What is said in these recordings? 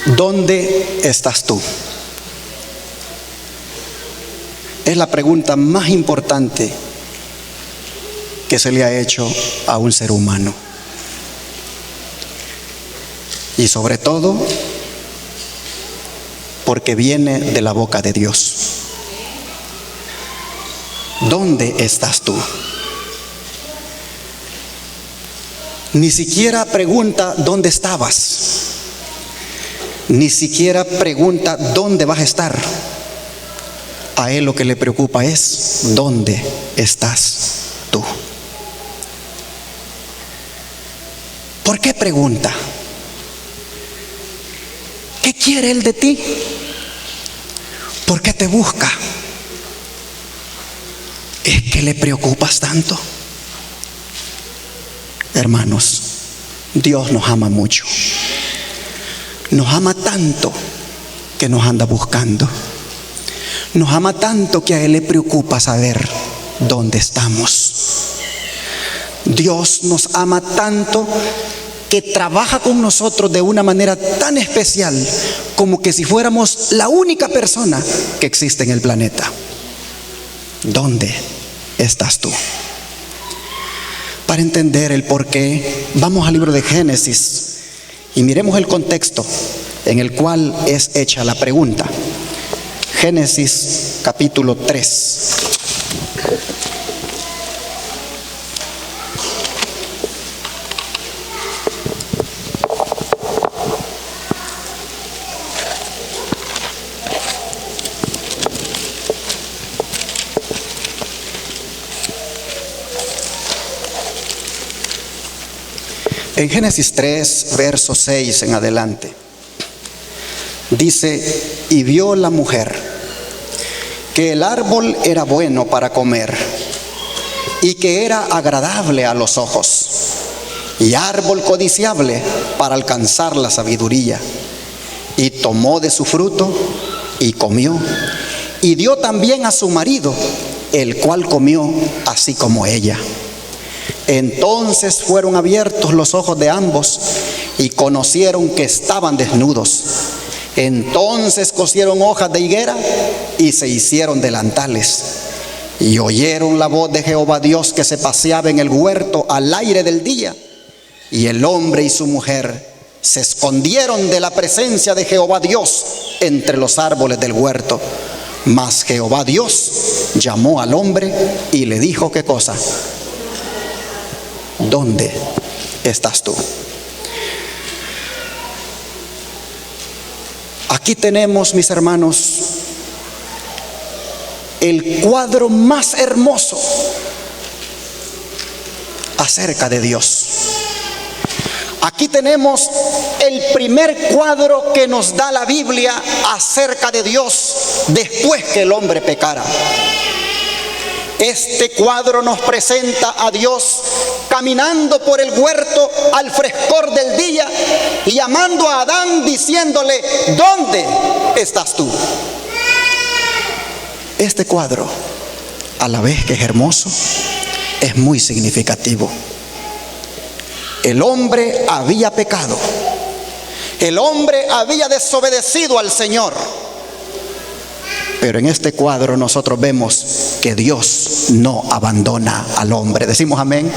¿Dónde estás tú? Es la pregunta más importante que se le ha hecho a un ser humano. Y sobre todo, porque viene de la boca de Dios. ¿Dónde estás tú? Ni siquiera pregunta dónde estabas. Ni siquiera pregunta dónde vas a estar. A él lo que le preocupa es dónde estás tú. ¿Por qué pregunta? ¿Qué quiere él de ti? ¿Por qué te busca? ¿Es que le preocupas tanto? Hermanos, Dios nos ama mucho. Nos ama tanto que nos anda buscando. Nos ama tanto que a Él le preocupa saber dónde estamos. Dios nos ama tanto que trabaja con nosotros de una manera tan especial, como que si fuéramos la única persona que existe en el planeta. ¿Dónde estás tú? Para entender el por qué, vamos al libro de Génesis y miremos el contexto en el cual es hecha la pregunta. Génesis capítulo 3. En Génesis 3, verso 6 en adelante, dice: y vio la mujer que el árbol era bueno para comer y que era agradable a los ojos y árbol codiciable para alcanzar la sabiduría, y tomó de su fruto y comió, y dio también a su marido, el cual comió así como ella. Entonces fueron abiertos los ojos de ambos y conocieron que estaban desnudos. Entonces cosieron hojas de higuera y se hicieron delantales. Y oyeron la voz de Jehová Dios que se paseaba en el huerto al aire del día. Y el hombre y su mujer se escondieron de la presencia de Jehová Dios entre los árboles del huerto. Mas Jehová Dios llamó al hombre y le dijo: ¿qué cosa? ¿Dónde estás tú? Aquí tenemos, mis hermanos, el cuadro más hermoso acerca de Dios. Aquí tenemos el primer cuadro que nos da la Biblia acerca de Dios después que el hombre pecara. Este cuadro nos presenta a Dios caminando por el huerto al frescor del día y llamando a Adán diciéndole: ¿dónde estás tú? Este cuadro, a la vez que es hermoso, es muy significativo. El hombre había pecado. El hombre había desobedecido al Señor. Pero en este cuadro nosotros vemos que Dios no abandona al hombre. Decimos amén.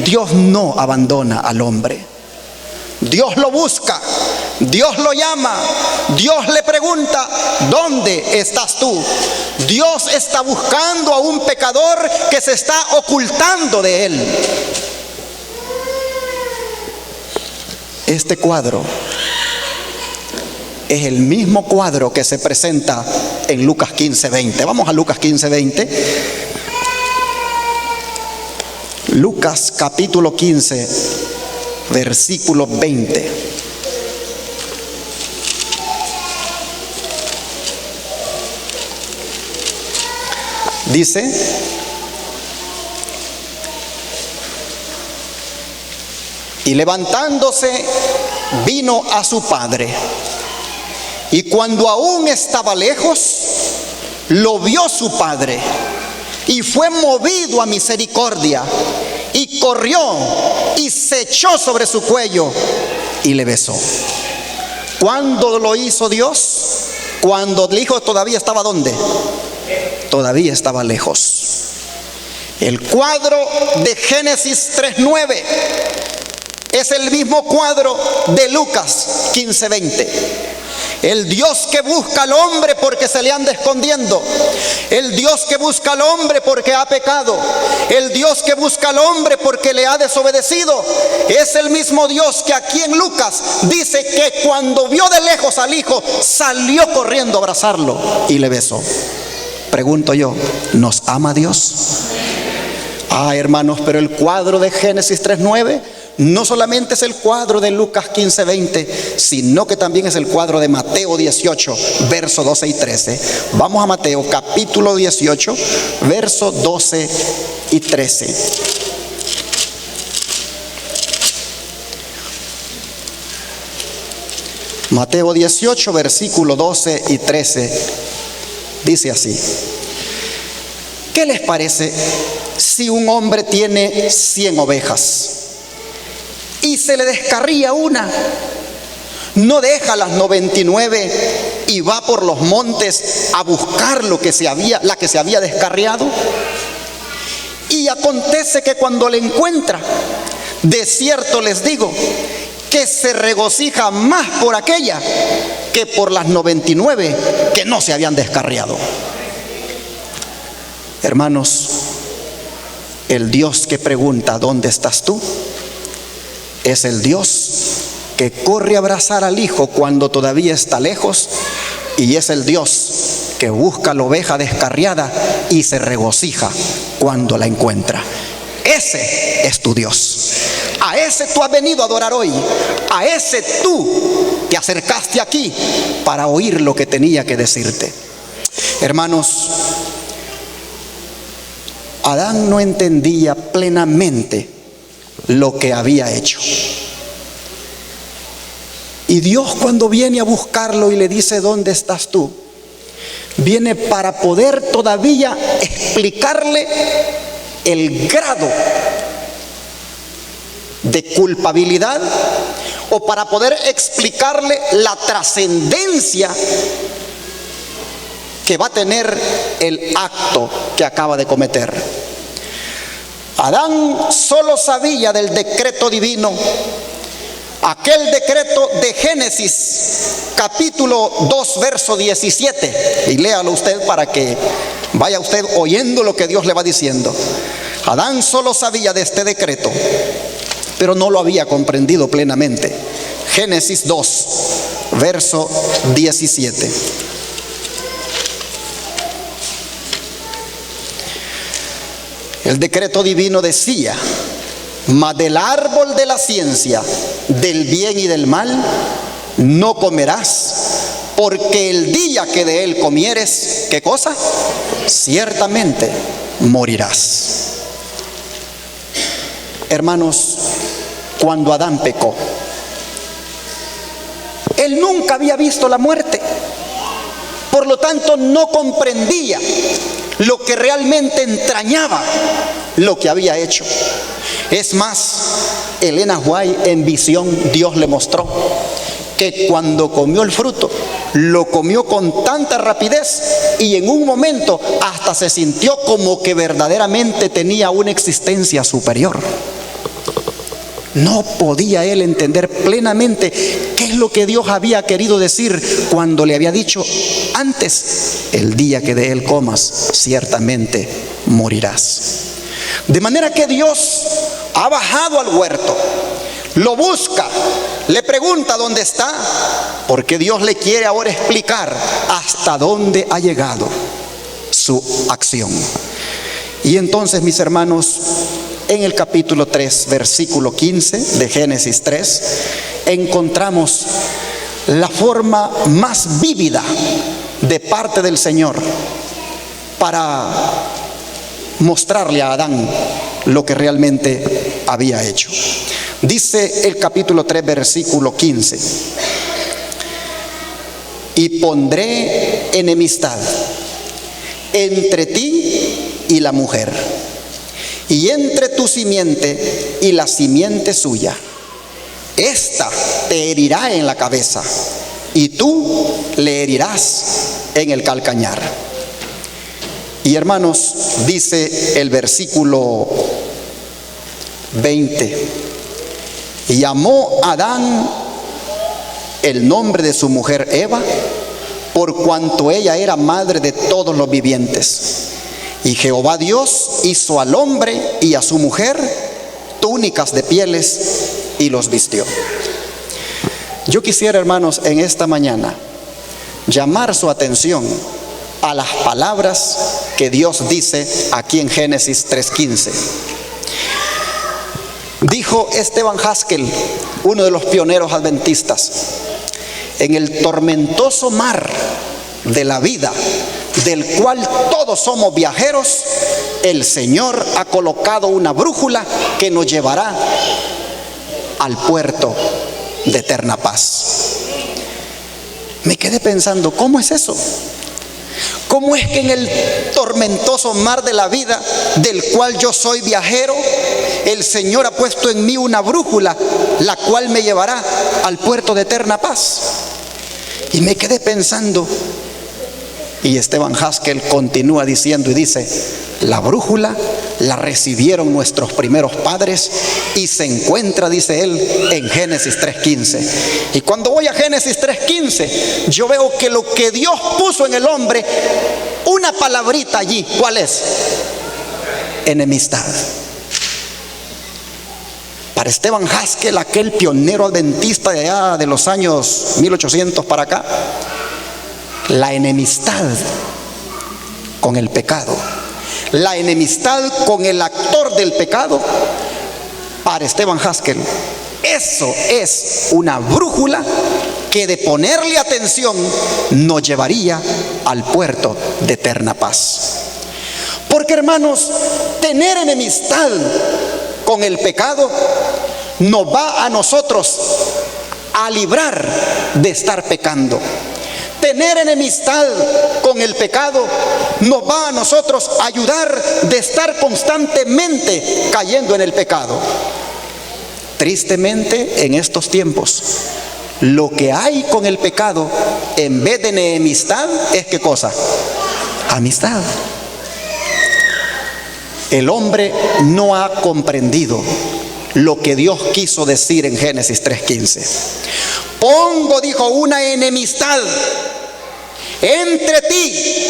Dios no abandona al hombre. Dios lo busca, Dios lo llama, Dios le pregunta: ¿dónde estás tú? Dios está buscando a un pecador que se está ocultando de él. Este cuadro es el mismo cuadro que se presenta en Lucas 15:20. Vamos a Lucas 15:20. Lucas capítulo 15, versículo 20. Dice: y levantándose vino a su padre, y cuando aún estaba lejos, lo vio su padre, y fue movido a misericordia, y corrió y se echó sobre su cuello y le besó. ¿Cuándo lo hizo Dios? Cuando el hijo todavía estaba ¿dónde? Todavía estaba lejos. El cuadro de Génesis 3:9 es el mismo cuadro de Lucas 15:20. El Dios que busca al hombre porque se le anda escondiendo. El Dios que busca al hombre porque ha pecado. El Dios que busca al hombre porque le ha desobedecido. Es el mismo Dios que aquí en Lucas dice que cuando vio de lejos al hijo, salió corriendo a abrazarlo y le besó. Pregunto yo, ¿nos ama Dios? Hermanos, pero el cuadro de Génesis 3:9 no solamente es el cuadro de Lucas 15:20, sino que también es el cuadro de Mateo 18, versos 12 y 13. Vamos a Mateo capítulo 18, versos 12 y 13. Mateo 18, versículo 12 y 13, dice así: ¿qué les parece si un hombre tiene 100 ovejas y se le descarría una? ¿No deja las 99 y va por los montes a buscar la que se había descarriado? Y acontece que cuando la encuentra, de cierto les digo, que se regocija más por aquella que por las 99 que no se habían descarriado. Hermanos, el Dios que pregunta ¿dónde estás tú? Es el Dios que corre a abrazar al hijo cuando todavía está lejos, y es el Dios que busca la oveja descarriada y se regocija cuando la encuentra. Ese es tu Dios. A ese tú has venido a adorar hoy. A ese tú te acercaste aquí para oír lo que tenía que decirte. Hermanos, Adán no entendía plenamente lo que había hecho. Y Dios, cuando viene a buscarlo y le dice ¿dónde estás tú?, viene para poder todavía explicarle el grado de culpabilidad, o para poder explicarle la trascendencia que va a tener el acto que acaba de cometer. Adán solo sabía del decreto divino, aquel decreto de Génesis capítulo 2 verso 17, y léalo usted para que vaya usted oyendo lo que Dios le va diciendo. Adán solo sabía de este decreto, pero no lo había comprendido plenamente. Génesis 2 verso 17. El decreto divino decía: mas del árbol de la ciencia del bien y del mal no comerás, porque el día que de él comieres, ¿qué cosa? Ciertamente morirás. Hermanos, cuando Adán pecó, él nunca había visto la muerte, por lo tanto no comprendía lo que realmente entrañaba lo que había hecho. Es más, Elena White en visión Dios le mostró que cuando comió el fruto, lo comió con tanta rapidez y en un momento hasta se sintió como que verdaderamente tenía una existencia superior. No podía él entender plenamente qué es lo que Dios había querido decir cuando le había dicho antes: el día que de él comas, ciertamente morirás. De manera que Dios ha bajado al huerto, lo busca, le pregunta dónde está, porque Dios le quiere ahora explicar hasta dónde ha llegado su acción. Y entonces, mis hermanos, en el capítulo 3, versículo 15 de Génesis 3, encontramos la forma más vívida de parte del Señor para mostrarle a Adán lo que realmente había hecho. Dice el capítulo 3, versículo 15: y pondré enemistad entre ti y la mujer, y entre tu simiente y la simiente suya. Esta te herirá en la cabeza, y tú le herirás en el calcañar. Y hermanos, dice el versículo 20, y llamó Adán el nombre de su mujer Eva, por cuanto ella era madre de todos los vivientes. Y Jehová Dios hizo al hombre y a su mujer túnicas de pieles y los vistió. Yo quisiera, hermanos, en esta mañana llamar su atención a las palabras que Dios dice aquí en Génesis 3:15. Dijo Esteban Haskell, uno de los pioneros adventistas: en el tormentoso mar de la vida, del cual todos somos viajeros, el Señor ha colocado una brújula que nos llevará al puerto de eterna paz. Me quedé pensando, ¿cómo es eso? ¿Cómo es que en el tormentoso mar de la vida, del cual yo soy viajero, el Señor ha puesto en mí una brújula, la cual me llevará al puerto de eterna paz? Y me quedé pensando, y Esteban Haskell continúa diciendo y dice: la brújula la recibieron nuestros primeros padres y se encuentra, dice él, en Génesis 3:15. Y cuando voy a Génesis 3:15, yo veo que lo que Dios puso en el hombre, una palabrita allí, ¿cuál es? Enemistad. Para Esteban Haskell, aquel pionero adventista de allá de los años 1800 para acá, la enemistad con el pecado, la enemistad con el actor del pecado, para Esteban Haskell, eso es una brújula que de ponerle atención nos llevaría al puerto de eterna paz. Porque, hermanos, tener enemistad con el pecado nos va a nosotros a librar de estar pecando. Tener enemistad con el pecado nos va a nosotros a ayudar de estar constantemente cayendo en el pecado. Tristemente, en estos tiempos, lo que hay con el pecado, en vez de enemistad, es ¿qué cosa? Amistad. El hombre no ha comprendido lo que Dios quiso decir en Génesis 3:15. Pongo, dijo, una enemistad entre ti,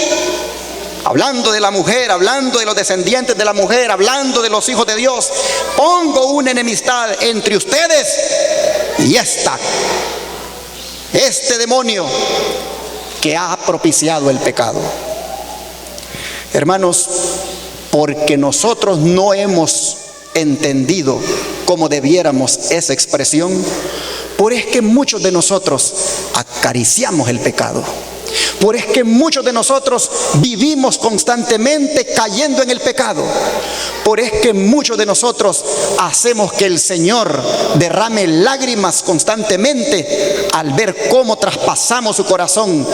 hablando de la mujer, hablando de los descendientes de la mujer, hablando de los hijos de Dios. Pongo una enemistad entre ustedes y este demonio que ha propiciado el pecado. Hermanos, porque nosotros no hemos entendido como debiéramos esa expresión, por es que muchos de nosotros acariciamos el pecado. Por es que muchos de nosotros vivimos constantemente cayendo en el pecado. Por es que muchos de nosotros hacemos que el Señor derrame lágrimas constantemente al ver cómo traspasamos su corazón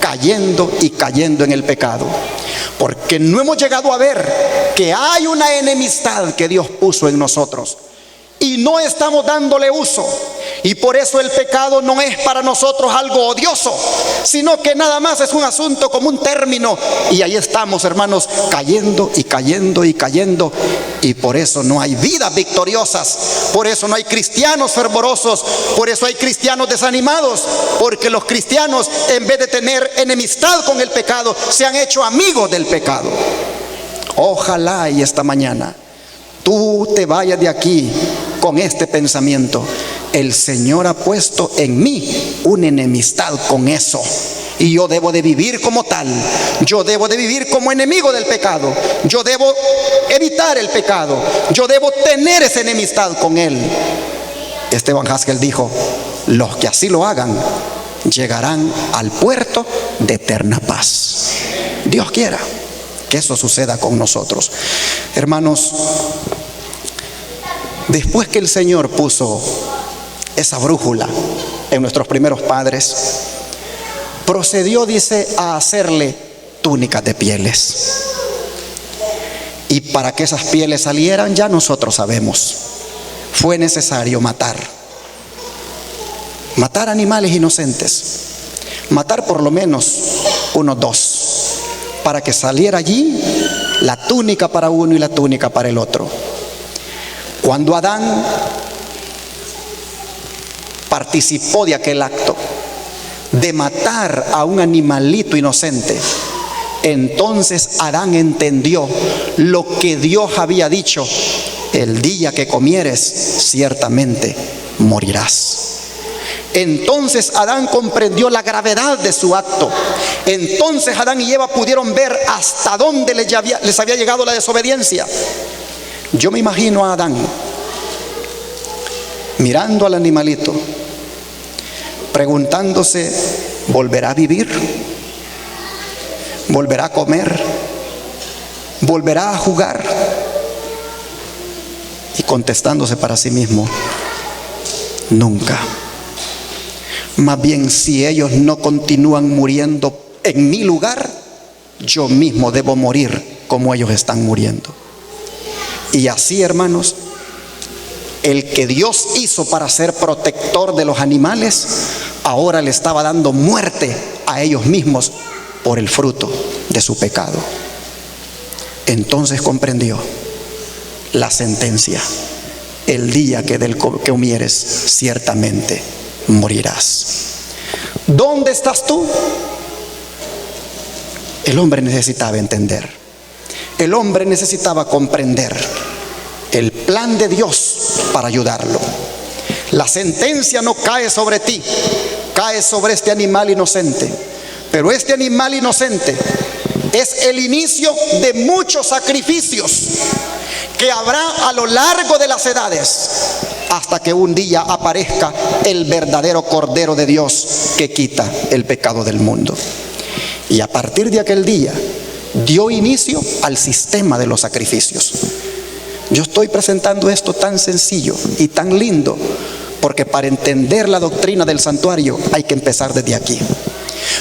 cayendo y cayendo en el pecado. Porque no hemos llegado a ver que hay una enemistad que Dios puso en nosotros y no estamos dándole uso. Y por eso el pecado no es para nosotros algo odioso, sino que nada más es un asunto como un término. Y ahí estamos, hermanos, cayendo y cayendo y cayendo. Y por eso no hay vidas victoriosas. Por eso no hay cristianos fervorosos. Por eso hay cristianos desanimados. Porque los cristianos, en vez de tener enemistad con el pecado, se han hecho amigos del pecado. Ojalá y esta mañana tú te vayas de aquí con este pensamiento: el Señor ha puesto en mí una enemistad con eso, y yo debo de vivir como tal. Yo debo de vivir como enemigo del pecado. Yo debo evitar el pecado. Yo debo tener esa enemistad con él. Esteban Haskell dijo: los que así lo hagan llegarán al puerto de eterna paz. Dios quiera que eso suceda con nosotros. Hermanos, después que el Señor puso esa brújula en nuestros primeros padres, procedió, dice, a hacerle túnicas de pieles. Y para que esas pieles salieran, ya nosotros sabemos, fue necesario matar animales inocentes. matar por lo menos unos 2, para que saliera allí la túnica para uno y la túnica para el otro. Cuando Adán participó de aquel acto de matar a un animalito inocente, entonces Adán entendió lo que Dios había dicho: el día que comieres, ciertamente morirás. Entonces Adán comprendió la gravedad de su acto. Entonces Adán y Eva pudieron ver hasta dónde les había llegado la desobediencia. Yo me imagino a Adán mirando al animalito, preguntándose: ¿volverá a vivir? ¿Volverá a comer? ¿Volverá a jugar? Y contestándose para sí mismo: nunca. Más bien, si ellos no continúan muriendo en mi lugar, yo mismo debo morir como ellos están muriendo. Y así, hermanos, el que Dios hizo para ser protector de los animales, ahora le estaba dando muerte a ellos mismos por el fruto de su pecado. Entonces comprendió la sentencia: el día que del que comieres, ciertamente morirás. ¿Dónde estás tú? El hombre necesitaba entender. El hombre necesitaba comprender el plan de Dios para ayudarlo. La sentencia no cae sobre ti, cae sobre este animal inocente. Pero este animal inocente es el inicio de muchos sacrificios que habrá a lo largo de las edades, hasta que un día aparezca el verdadero Cordero de Dios que quita el pecado del mundo. Y a partir de aquel día dio inicio al sistema de los sacrificios. Yo estoy presentando esto tan sencillo y tan lindo porque para entender la doctrina del santuario hay que empezar desde aquí.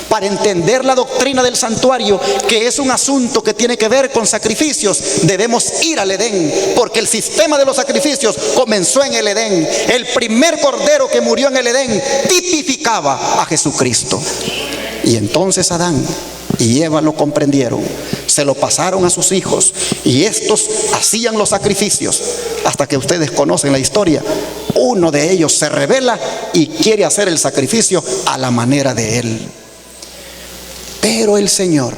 Para entender la doctrina del santuario, que es un asunto que tiene que ver con sacrificios, debemos ir al Edén, porque el sistema de los sacrificios comenzó en el Edén. El primer cordero que murió en el Edén tipificaba a Jesucristo. Y entonces Adán y Eva lo comprendieron, se lo pasaron a sus hijos y estos hacían los sacrificios, hasta que ustedes conocen la historia. Uno de ellos se rebela y quiere hacer el sacrificio a la manera de él. Pero el Señor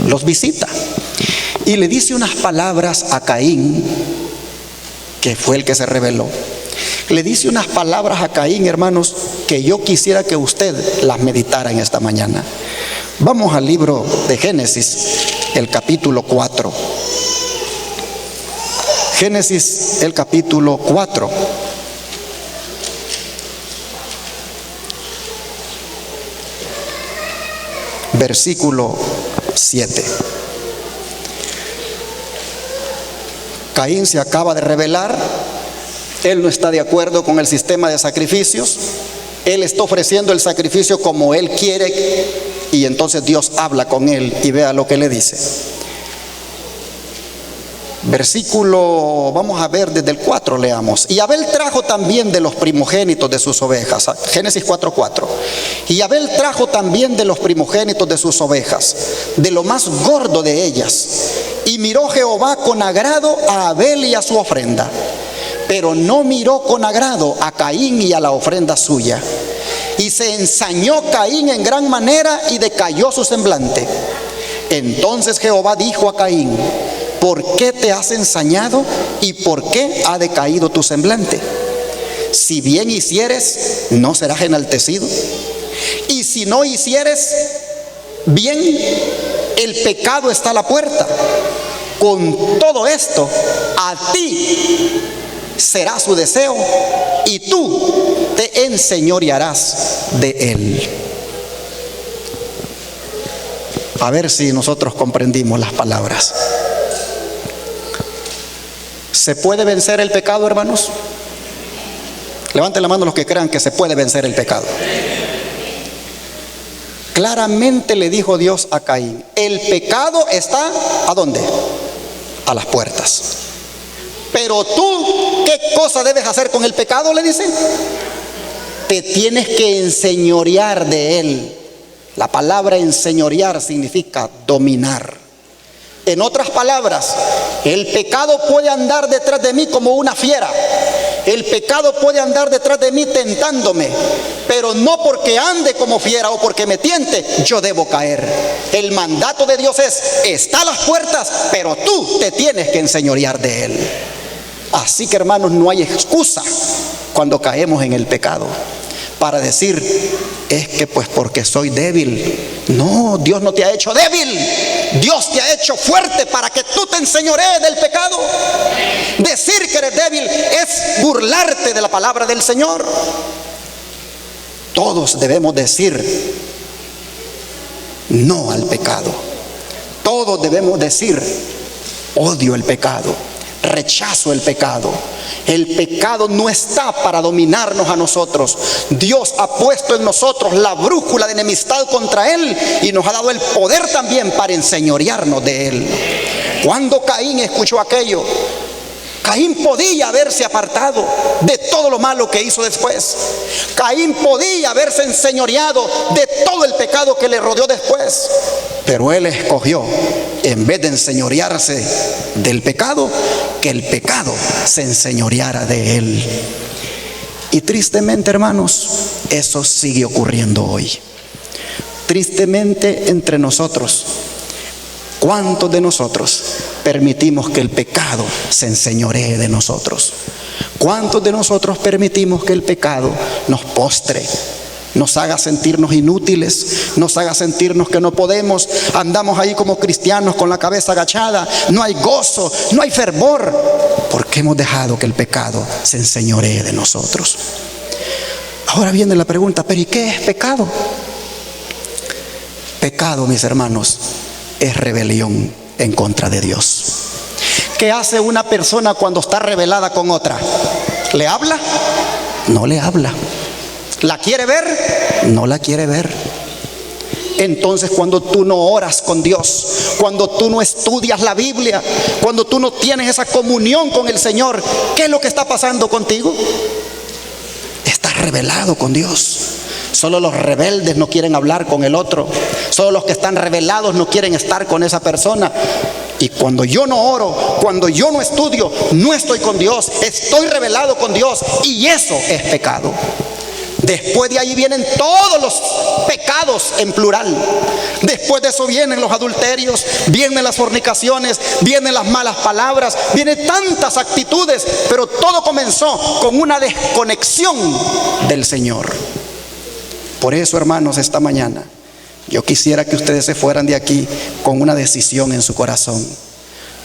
los visita y le dice unas palabras a Caín, que fue el que se rebeló. Le dice unas palabras a Caín, hermanos, que yo quisiera que usted las meditara en esta mañana. Vamos al libro de Génesis, el capítulo 4. Génesis, el capítulo 4. Versículo 7. Caín se acaba de rebelar. Él no está de acuerdo con el sistema de sacrificios. Él está ofreciendo el sacrificio como él quiere. Y entonces Dios habla con él y vea lo que le dice. Versículo, vamos a ver desde el 4, leamos. Y Abel trajo también de los primogénitos de sus ovejas. Génesis 4:4. Y Abel trajo también de los primogénitos de sus ovejas, de lo más gordo de ellas. Y miró Jehová con agrado a Abel y a su ofrenda, pero no miró con agrado a Caín y a la ofrenda suya. Y se ensañó Caín en gran manera y decayó su semblante. Entonces Jehová dijo a Caín: ¿por qué te has ensañado y por qué ha decaído tu semblante? Si bien hicieres, ¿no serás enaltecido? Y si no hicieres bien, el pecado está a la puerta. Con todo esto, a ti será su deseo y tú te enseñorearás de él. A ver si nosotros comprendimos las palabras. ¿Se puede vencer el pecado, hermanos? Levanten la mano los que crean que se puede vencer el pecado. Claramente le dijo Dios a Caín: el pecado está ¿a dónde? A las puertas. Pero tú, ¿qué cosa debes hacer con el pecado?, le dice. te tienes que enseñorear de él. La palabra enseñorear significa dominar. En otras palabras, el pecado puede andar detrás de mí como una fiera. El pecado puede andar detrás de mí tentándome, pero no porque ande como fiera o porque me tiente, yo debo caer. El mandato de Dios es, está a las puertas, pero tú te tienes que enseñorear de él. Así que, hermanos, no hay excusa cuando caemos en el pecado para decir, es que pues porque soy débil. No, Dios no te ha hecho débil. Dios te ha hecho fuerte para que tú te enseñorees del pecado. Decir que eres débil es burlarte de la palabra del Señor. Todos debemos decir no al pecado. Todos debemos decir odio el pecado, rechazo el pecado. El pecado no está para dominarnos a nosotros. Dios ha puesto en nosotros la brújula de enemistad contra Él y nos ha dado el poder también para enseñorearnos de Él. Cuando Caín escuchó aquello, Caín podía haberse apartado de todo lo malo que hizo después. Caín podía haberse enseñoreado de todo el pecado que le rodeó después. Pero él escogió, en vez de enseñorearse del pecado, que el pecado se enseñoreara de él. Y tristemente, hermanos, eso sigue ocurriendo hoy. Tristemente entre nosotros, ¿cuántos de nosotros permitimos que el pecado se enseñoree de nosotros? ¿Cuántos de nosotros permitimos que el pecado nos postre, nos haga sentirnos inútiles, nos haga sentirnos que no podemos? Andamos ahí como cristianos con la cabeza agachada, no hay gozo, no hay fervor, porque hemos dejado que el pecado se enseñoree de nosotros. Ahora viene la pregunta, ¿pero y qué es pecado? Pecado, mis hermanos, es rebelión en contra de Dios. ¿Qué hace una persona cuando está rebelada con otra? ¿Le habla? No le habla. ¿La quiere ver? No la quiere ver. Entonces, cuando tú no oras con Dios, cuando tú no estudias la Biblia, cuando tú no tienes esa comunión con el Señor, ¿qué es lo que está pasando contigo? Estás rebelado con Dios. Solo los rebeldes no quieren hablar con el otro. Solo los que están rebelados no quieren estar con esa persona. Y cuando yo no oro, cuando yo no estudio, no estoy con Dios, estoy rebelado con Dios, y eso es pecado. Después de ahí vienen todos los pecados en plural. Después de eso vienen los adulterios, vienen las fornicaciones, vienen las malas palabras, vienen tantas actitudes, pero todo comenzó con una desconexión del Señor. Por eso, hermanos, esta mañana yo quisiera que ustedes se fueran de aquí con una decisión en su corazón: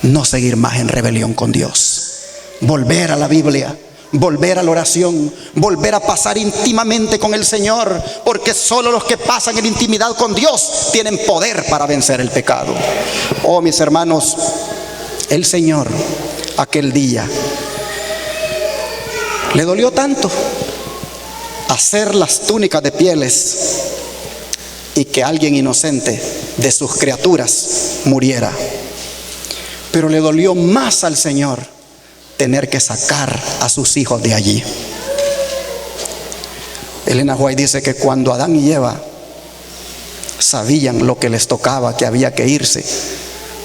no seguir más en rebelión con Dios, volver a la Biblia, volver a la oración, volver a pasar íntimamente con el Señor, porque solo los que pasan en intimidad con Dios tienen poder para vencer el pecado. Oh, mis hermanos, el Señor aquel día le dolió tanto hacer las túnicas de pieles y que alguien inocente de sus criaturas muriera. Pero le dolió más al Señor tener que sacar a sus hijos de allí. Elena White dice que cuando Adán y Eva sabían lo que les tocaba, que había que irse,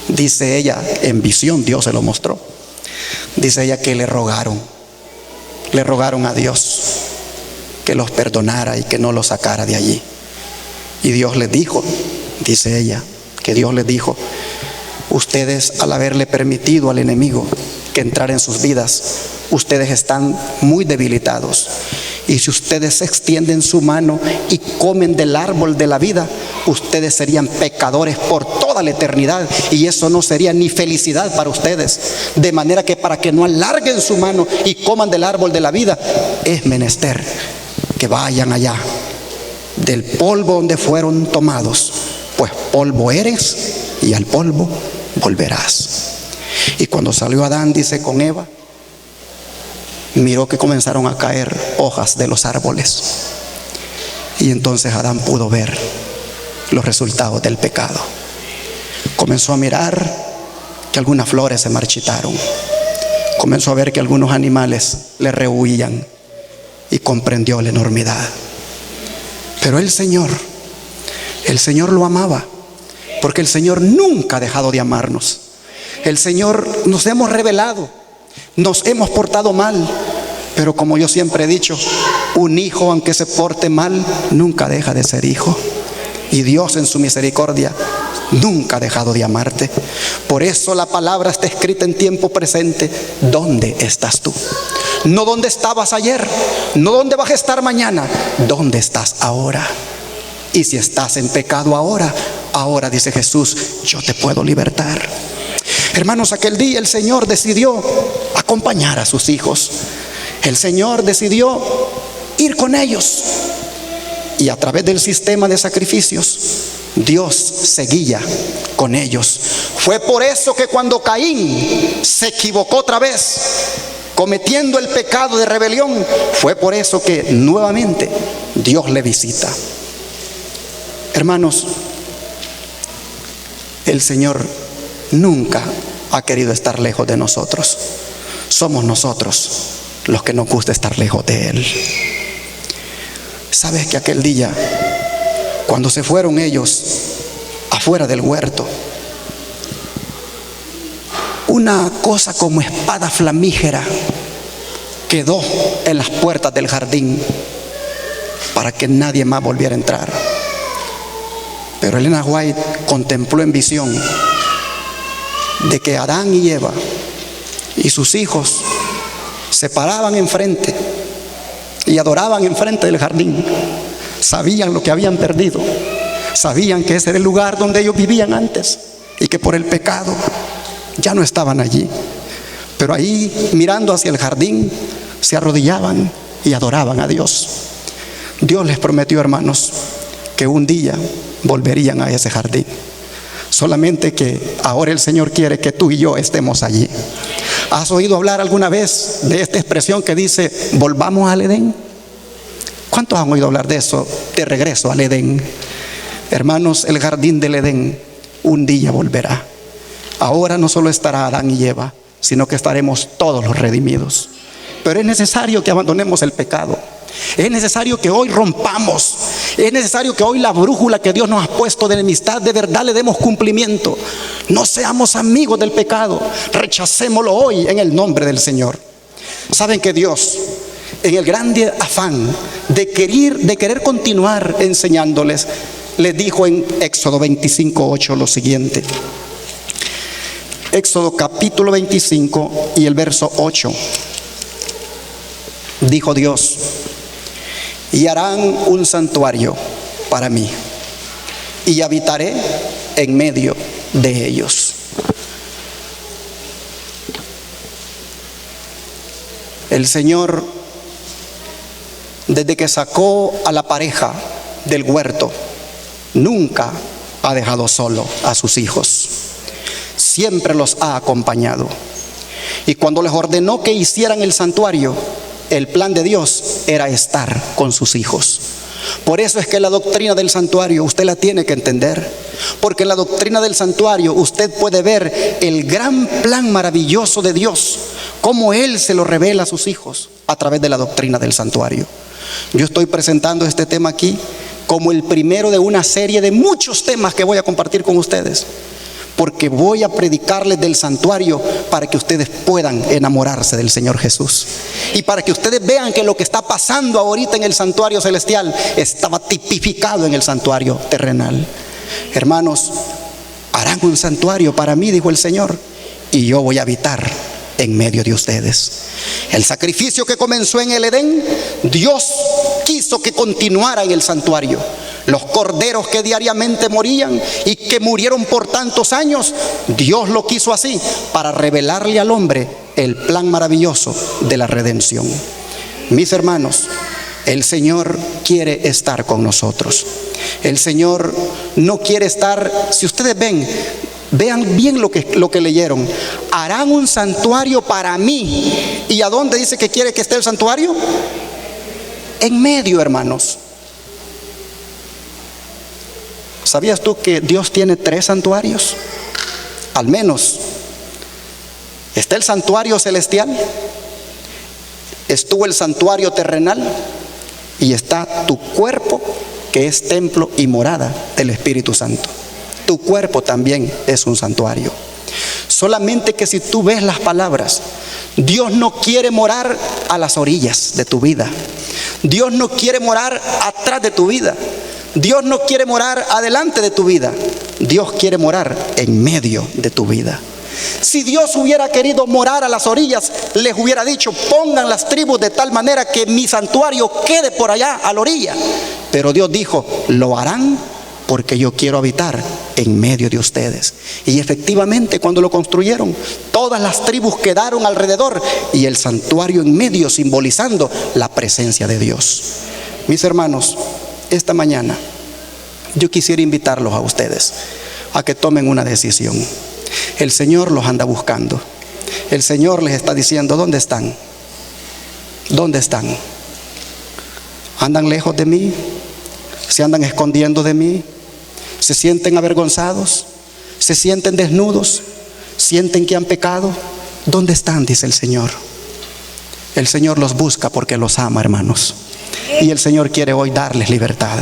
dice ella, en visión Dios se lo mostró, dice ella que le rogaron a Dios que los perdonara y que no los sacara de allí. Y Dios les dijo, dice ella, que Dios les dijo: ustedes, al haberle permitido al enemigo que entrara en sus vidas, ustedes están muy debilitados. Y si ustedes extienden su mano y comen del árbol de la vida, ustedes serían pecadores por toda la eternidad, y eso no sería ni felicidad para ustedes. De manera que para que no alarguen su mano y coman del árbol de la vida, es menester que vayan allá del polvo donde fueron tomados, pues polvo eres y al polvo volverás. Y cuando salió Adán, dice, con Eva, miró que comenzaron a caer hojas de los árboles, y entonces Adán pudo ver los resultados del pecado. Comenzó a mirar que algunas flores se marchitaron, comenzó a ver que algunos animales le rehuían, y comprendió la enormidad. Pero el Señor lo amaba, porque el Señor nunca ha dejado de amarnos. El Señor nos hemos rebelado, nos hemos portado mal, pero como yo siempre he dicho, un hijo aunque se porte mal, nunca deja de ser hijo. Y Dios en su misericordia nunca ha dejado de amarte. Por eso la palabra está escrita en tiempo presente. ¿Dónde estás tú? No dónde estabas ayer, no dónde vas a estar mañana, ¿dónde estás ahora? Y si estás en pecado ahora dice Jesús, yo te puedo libertar. Hermanos, aquel día el Señor decidió acompañar a sus hijos. El Señor decidió ir con ellos. Y a través del sistema de sacrificios, Dios seguía con ellos. Fue por eso que cuando Caín se equivocó otra vez, cometiendo el pecado de rebelión, fue por eso que nuevamente Dios le visita. Hermanos, el Señor nunca ha querido estar lejos de nosotros. Somos nosotros los que nos gusta estar lejos de Él. ¿Sabes que aquel día, cuando se fueron ellos afuera del huerto, una cosa como espada flamígera quedó en las puertas del jardín para que nadie más volviera a entrar? Pero Elena White contempló en visión de que Adán y Eva y sus hijos se paraban enfrente y adoraban enfrente del jardín. Sabían lo que habían perdido, sabían que ese era el lugar donde ellos vivían antes y que por el pecado ya no estaban allí. Pero ahí, mirando hacia el jardín, se arrodillaban y adoraban a Dios. Dios les prometió, hermanos, que un día volverían a ese jardín. Solamente que ahora el Señor quiere que tú y yo estemos allí. ¿Has oído hablar alguna vez de esta expresión que dice, volvamos al Edén? ¿Cuántos han oído hablar de eso? De regreso al Edén. Hermanos, el jardín del Edén un día volverá. Ahora no solo estará Adán y Eva, sino que estaremos todos los redimidos. Pero es necesario que abandonemos el pecado. Es necesario que hoy rompamos. Es necesario que hoy la brújula que Dios nos ha puesto de enemistad, de verdad le demos cumplimiento. No seamos amigos del pecado. Rechacémoslo hoy en el nombre del Señor. Saben que Dios, en el grande afán de querer continuar enseñándoles, les dijo en Éxodo 25:8 lo siguiente. Éxodo capítulo 25 y el verso 8. Dijo Dios: y harán un santuario para mí, y habitaré en medio de ellos. El Señor, desde que sacó a la pareja del huerto, nunca ha dejado solo a sus hijos. Siempre los ha acompañado. Y cuando les ordenó que hicieran el santuario, el plan de Dios era estar con sus hijos. Por eso es que la doctrina del santuario usted la tiene que entender, porque en la doctrina del santuario usted puede ver el gran plan maravilloso de Dios, cómo Él se lo revela a sus hijos a través de la doctrina del santuario. Yo estoy presentando este tema aquí como el primero de una serie de muchos temas que voy a compartir con ustedes, porque voy a predicarles del santuario para que ustedes puedan enamorarse del Señor Jesús, y para que ustedes vean que lo que está pasando ahorita en el santuario celestial estaba tipificado en el santuario terrenal. Hermanos, harán un santuario para mí, dijo el Señor, y yo voy a habitar en medio de ustedes. El sacrificio que comenzó en el Edén, Dios quiso que continuara en el santuario. Los corderos que diariamente morían y que murieron por tantos años, Dios lo quiso así para revelarle al hombre el plan maravilloso de la redención. Mis hermanos, el Señor quiere estar con nosotros. El Señor no quiere estar, si ustedes vean bien lo que leyeron. Harán un santuario para mí. ¿Y a dónde dice que quiere que esté el santuario? En medio, hermanos. ¿Sabías tú que Dios tiene 3 santuarios? Al menos. Está el santuario celestial, estuvo el santuario terrenal y está tu cuerpo, que es templo y morada del Espíritu Santo. Tu cuerpo también es un santuario. Solamente que si tú ves las palabras, Dios no quiere morar a las orillas de tu vida. Dios no quiere morar atrás de tu vida. Dios no quiere morar adelante de tu vida. Dios quiere morar en medio de tu vida. Si Dios hubiera querido morar a las orillas, les hubiera dicho: pongan las tribus de tal manera que mi santuario quede por allá a la orilla. Pero Dios dijo: lo harán porque yo quiero habitar en medio de ustedes. Y efectivamente, cuando lo construyeron, todas las tribus quedaron alrededor y el santuario en medio, simbolizando la presencia de Dios. Mis hermanos, esta mañana yo quisiera invitarlos a ustedes a que tomen una decisión. El Señor los anda buscando. El Señor les está diciendo: ¿dónde están? ¿Dónde están? ¿Andan lejos de mí? ¿Se andan escondiendo de mí? ¿Se sienten avergonzados? ¿Se sienten desnudos? ¿Sienten que han pecado? ¿Dónde están?, dice el Señor. El Señor los busca porque los ama, hermanos. Y el Señor quiere hoy darles libertad.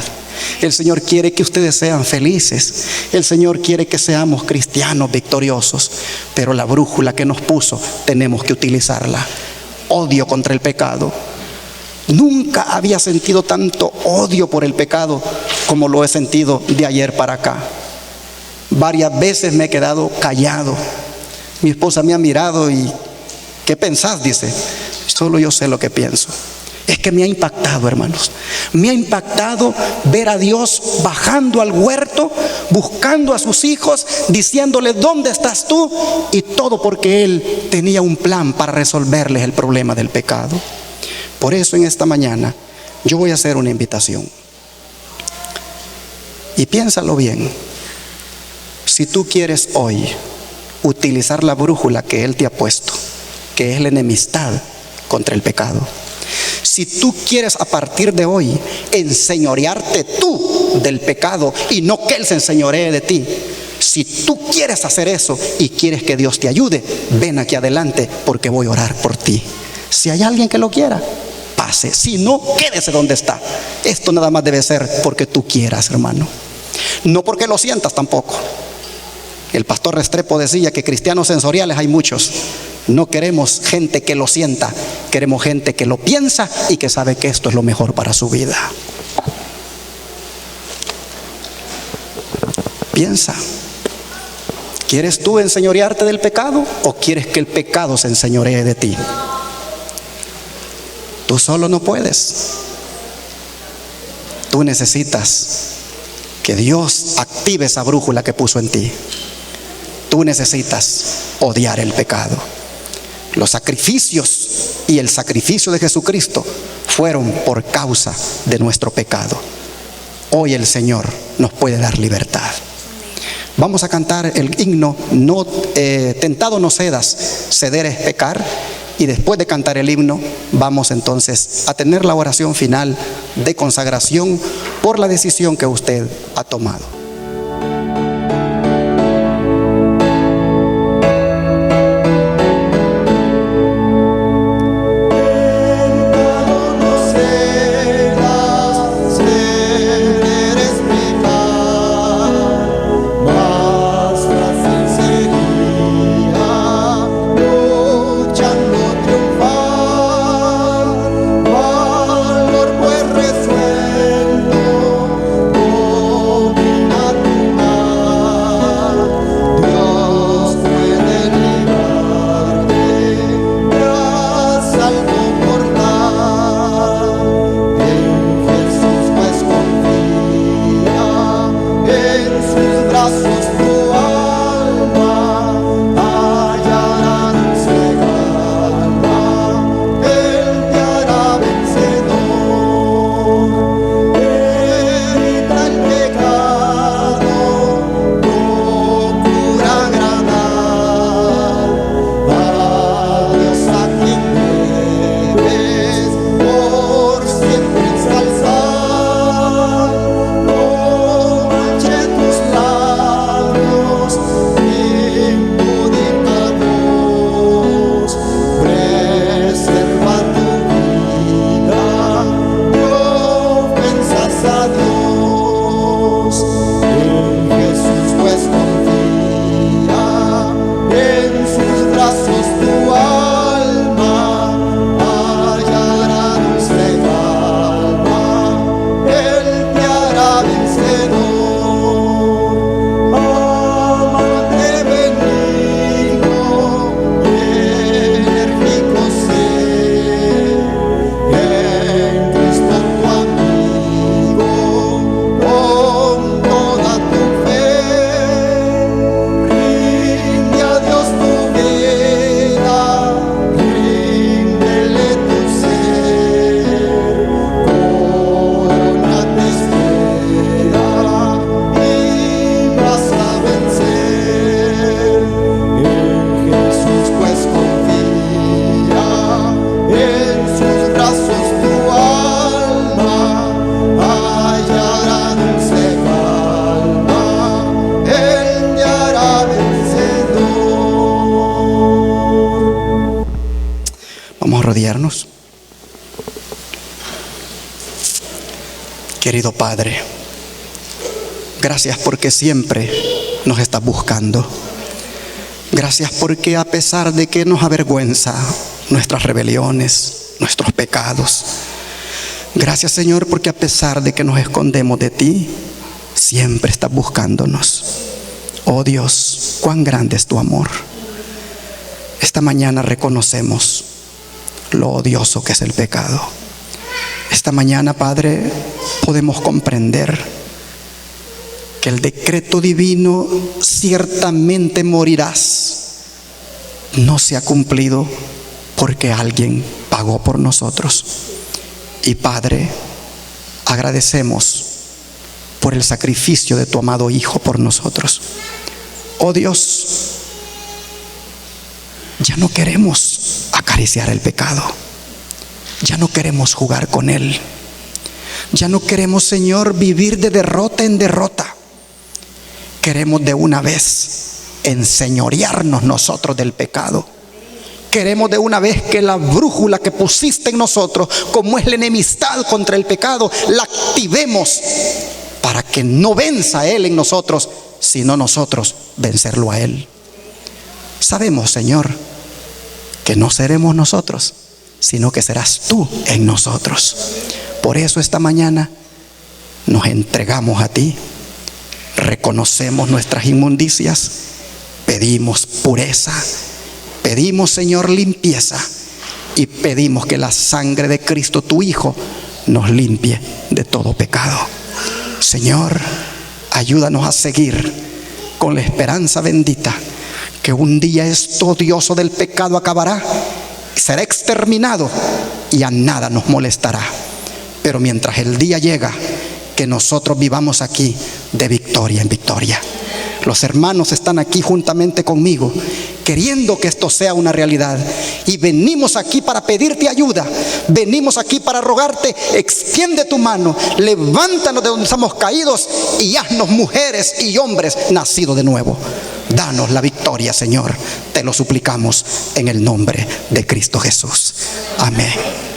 El Señor quiere que ustedes sean felices. El Señor quiere que seamos cristianos victoriosos. Pero la brújula que nos puso, tenemos que utilizarla. Odio contra el pecado. Nunca había sentido tanto odio por el pecado como lo he sentido de ayer para acá. Varias veces me he quedado callado. Mi esposa me ha mirado y: ¿qué pensás?, dice. Solo yo sé lo que pienso. Es que me ha impactado, hermanos. Me ha impactado ver a Dios bajando al huerto, buscando a sus hijos, diciéndole: ¿dónde estás tú? Y todo porque Él tenía un plan para resolverles el problema del pecado. Por eso en esta mañana yo voy a hacer una invitación. Y piénsalo bien. Si tú quieres hoy utilizar la brújula que Él te ha puesto, que es la enemistad contra el pecado, si tú quieres a partir de hoy enseñorearte tú del pecado y no que Él se enseñoree de ti, si tú quieres hacer eso y quieres que Dios te ayude, ven aquí adelante porque voy a orar por ti. Si hay alguien que lo quiera, pase. Si no, quédese donde está. Esto nada más debe ser porque tú quieras, hermano. No porque lo sientas tampoco. El pastor Restrepo decía que cristianos sensoriales hay muchos. No queremos gente que lo sienta, queremos gente que lo piensa y que sabe que esto es lo mejor para su vida. Piensa. ¿Quieres tú enseñorearte del pecado o quieres que el pecado se enseñoree de ti? Tú solo no puedes. Tú necesitas que Dios active esa brújula que puso en ti. Tú necesitas odiar el pecado. Los sacrificios y el sacrificio de Jesucristo fueron por causa de nuestro pecado. Hoy el Señor nos puede dar libertad. Vamos a cantar el himno Tentado no cedas, ceder es pecar. Y después de cantar el himno, vamos entonces a tener la oración final de consagración por la decisión que usted ha tomado. Podemos rodearnos. Querido Padre, gracias porque siempre nos estás buscando. Gracias porque a pesar de que nos avergüenza nuestras rebeliones, nuestros pecados, gracias, Señor, porque a pesar de que nos escondemos de ti, siempre estás buscándonos. Oh Dios, cuán grande es tu amor. Esta mañana reconocemos lo odioso que es el pecado. Esta mañana, Padre, podemos comprender que el decreto divino, ciertamente morirás, no se ha cumplido porque alguien pagó por nosotros. Y Padre, agradecemos por el sacrificio de tu amado Hijo por nosotros. Oh Dios, ya no queremos acariciar el pecado. Ya no queremos jugar con él. Ya no queremos, Señor, vivir de derrota en derrota. Queremos de una vez enseñorearnos nosotros del pecado. Queremos de una vez que la brújula que pusiste en nosotros, como es la enemistad contra el pecado, la activemos para que no venza a él en nosotros, sino nosotros vencerlo a él. Sabemos, Señor, que no seremos nosotros, sino que serás tú en nosotros. Por eso esta mañana nos entregamos a ti, reconocemos nuestras inmundicias, pedimos pureza, pedimos, Señor, limpieza, y pedimos que la sangre de Cristo, tu Hijo, nos limpie de todo pecado. Señor, ayúdanos a seguir con la esperanza bendita que un día esto odioso del pecado acabará, será exterminado y a nada nos molestará. Pero mientras el día llega, que nosotros vivamos aquí de victoria en victoria. Los hermanos están aquí juntamente conmigo, queriendo que esto sea una realidad. Y venimos aquí para pedirte ayuda. Venimos aquí para rogarte, extiende tu mano, levántanos de donde estamos caídos y haznos mujeres y hombres nacidos de nuevo. Danos la victoria, Señor. Te lo suplicamos en el nombre de Cristo Jesús. Amén.